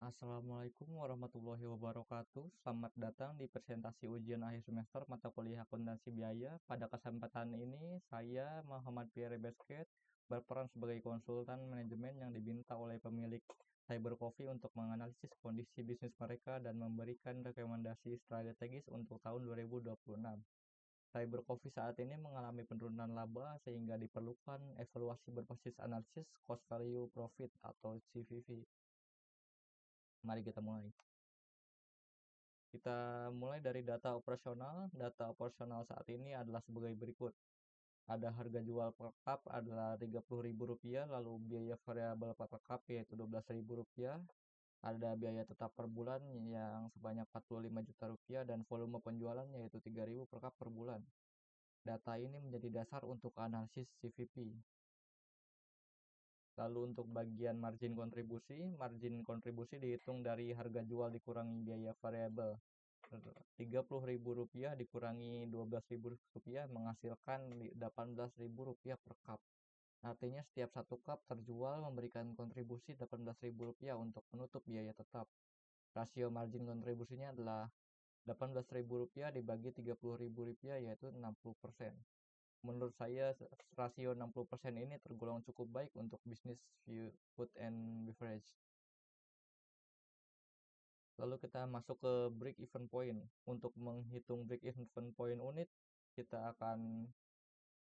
Assalamualaikum warahmatullahi wabarakatuh. Selamat datang di presentasi ujian akhir semester mata kuliah akuntansi biaya. Pada kesempatan ini, saya Muhammad Pierre Basket berperan sebagai konsultan manajemen yang diminta oleh pemilik Cyber Coffee untuk menganalisis kondisi bisnis mereka dan memberikan rekomendasi strategis untuk tahun 2026. Cyber Coffee saat ini mengalami penurunan laba sehingga diperlukan evaluasi berbasis analisis cost value profit atau CVV. Mari kita mulai. Kita mulai dari data operasional. Data operasional saat ini adalah sebagai berikut. Ada harga jual per cup adalah Rp30.000, lalu biaya variabel per cup yaitu Rp12.000. Ada biaya tetap per bulan yang sebanyak Rp45 juta dan volume penjualan yaitu 3.000 per cup per bulan. Data ini menjadi dasar untuk analisis CVP. Lalu untuk bagian margin kontribusi dihitung dari harga jual dikurangi biaya variabel. Rp30.000 dikurangi Rp12.000 menghasilkan Rp18.000 per cup. Artinya setiap satu cup terjual memberikan kontribusi Rp18.000 untuk menutup biaya tetap. Rasio margin kontribusinya adalah Rp18.000 dibagi Rp30.000 yaitu 60%. Menurut saya rasio 60% ini tergolong cukup baik untuk bisnis food and beverage. Lalu kita masuk ke break even point. Untuk menghitung break even point unit, kita akan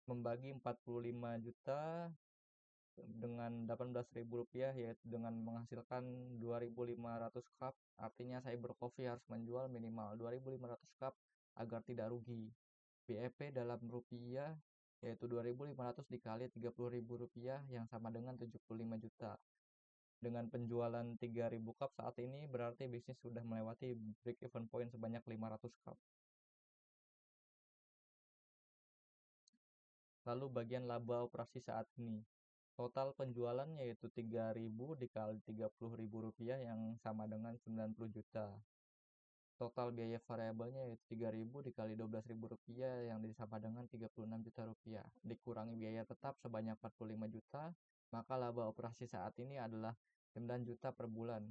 membagi 45 juta dengan Rp18.000 yaitu dengan menghasilkan 2.500 cup. Artinya Cyber Coffee harus menjual minimal 2.500 cup agar tidak rugi. BEP dalam rupiah yaitu 2.500 dikali Rp30.000 yang sama dengan 75 juta. Dengan penjualan 3.000 cup saat ini berarti bisnis sudah melewati break even point sebanyak 500 cup. Lalu bagian laba operasi saat ini. Total penjualan yaitu 3.000 dikali Rp30.000 yang sama dengan 90 juta. Total biaya variabelnya yaitu 3.000 dikali Rp12.000 yang sama dengan Rp36 juta. Dikurangi biaya tetap sebanyak 45 juta, maka laba operasi saat ini adalah 9 juta per bulan.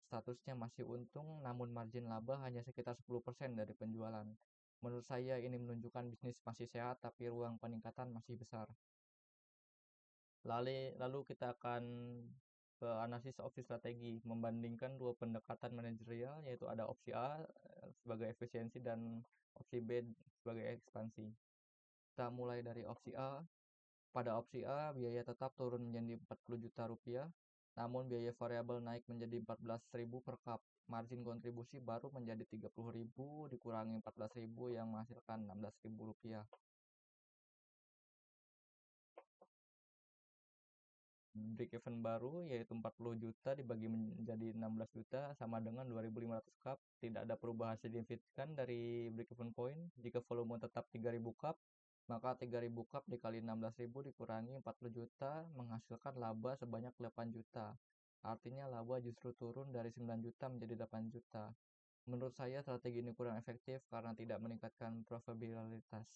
Statusnya masih untung, namun margin laba hanya sekitar 10% dari penjualan. Menurut saya ini menunjukkan bisnis masih sehat, tapi ruang peningkatan masih besar. Lalu kita akan ke analisis opsi strategi, membandingkan dua pendekatan manajerial, yaitu ada opsi A sebagai efisiensi dan opsi B sebagai ekspansi. Kita mulai dari opsi A. Pada opsi A, biaya tetap turun menjadi Rp40 juta, namun biaya variabel naik menjadi Rp14.000 per cup. Margin kontribusi baru menjadi Rp30.000 dikurangi Rp14.000 yang menghasilkan Rp16.000. Break even baru yaitu 40 juta dibagi menjadi 16 juta sama dengan 2.500 cup. Tidak ada perubahan signifikan dari break even point. Jika volume tetap 3.000 cup, maka 3.000 cup dikali 16.000 dikurangi 40 juta menghasilkan laba sebanyak 8 juta. Artinya laba justru turun dari 9 juta menjadi 8 juta. Menurut saya strategi ini kurang efektif karena tidak meningkatkan profitabilitas.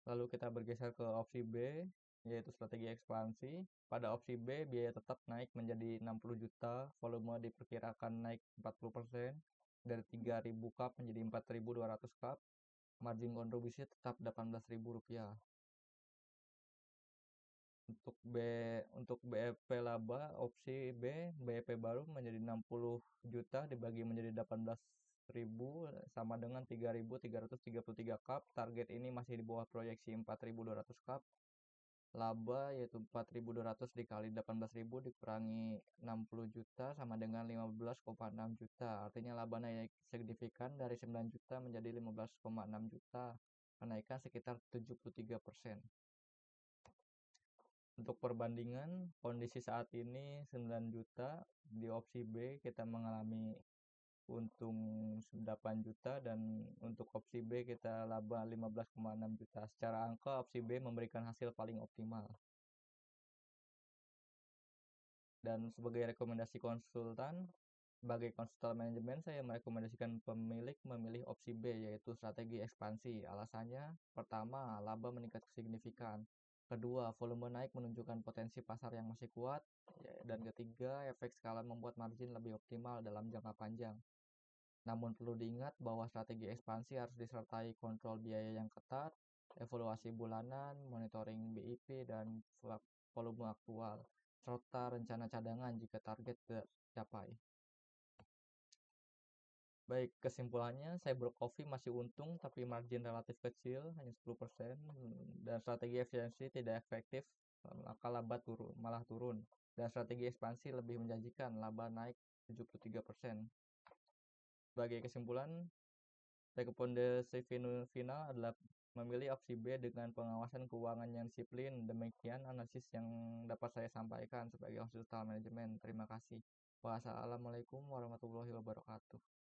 Lalu kita bergeser ke opsi B, yaitu strategi ekspansi. Pada opsi B, biaya tetap naik menjadi 60 juta, volume diperkirakan naik 40%, dari 3.000 cup menjadi 4.200 cup, margin kontribusi tetap Rp18.000. Untuk B, untuk BEP laba, opsi B, BEP baru menjadi 60 juta dibagi menjadi 18.000 sama dengan 3.333 cup. Target ini masih di bawah proyeksi 4.200 cup. Laba yaitu 4.200 dikali 18.000 dikurangi 60 juta sama dengan 15,6 juta. Artinya laba naik signifikan dari 9 juta menjadi 15,6 juta. Kenaikan sekitar 73%. Untuk perbandingan, kondisi saat ini 9 juta, di opsi B kita mengalami untung 8 juta dan untuk opsi B kita laba 15,6 juta. Secara angka opsi B memberikan hasil paling optimal. Dan sebagai rekomendasi konsultan, sebagai konsultan manajemen saya merekomendasikan pemilik memilih opsi B yaitu strategi ekspansi. Alasannya, pertama, laba meningkat signifikan. Kedua, volume naik menunjukkan potensi pasar yang masih kuat. Dan ketiga, efek skala membuat margin lebih optimal dalam jangka panjang. Namun perlu diingat bahwa strategi ekspansi harus disertai kontrol biaya yang ketat, evaluasi bulanan, monitoring BIP dan volume aktual, serta rencana cadangan jika target tidak tercapai. Baik, kesimpulannya, Cyber Coffee masih untung tapi margin relatif kecil, hanya 10%, dan strategi efisiensi tidak efektif, maka laba malah turun. Dan strategi ekspansi lebih menjanjikan, laba naik 73%. Sebagai kesimpulan, rekomendasi final adalah memilih opsi B dengan pengawasan keuangan yang disiplin. Demikian analisis yang dapat saya sampaikan sebagai konsultan manajemen. Terima kasih. Wassalamualaikum warahmatullahi wabarakatuh.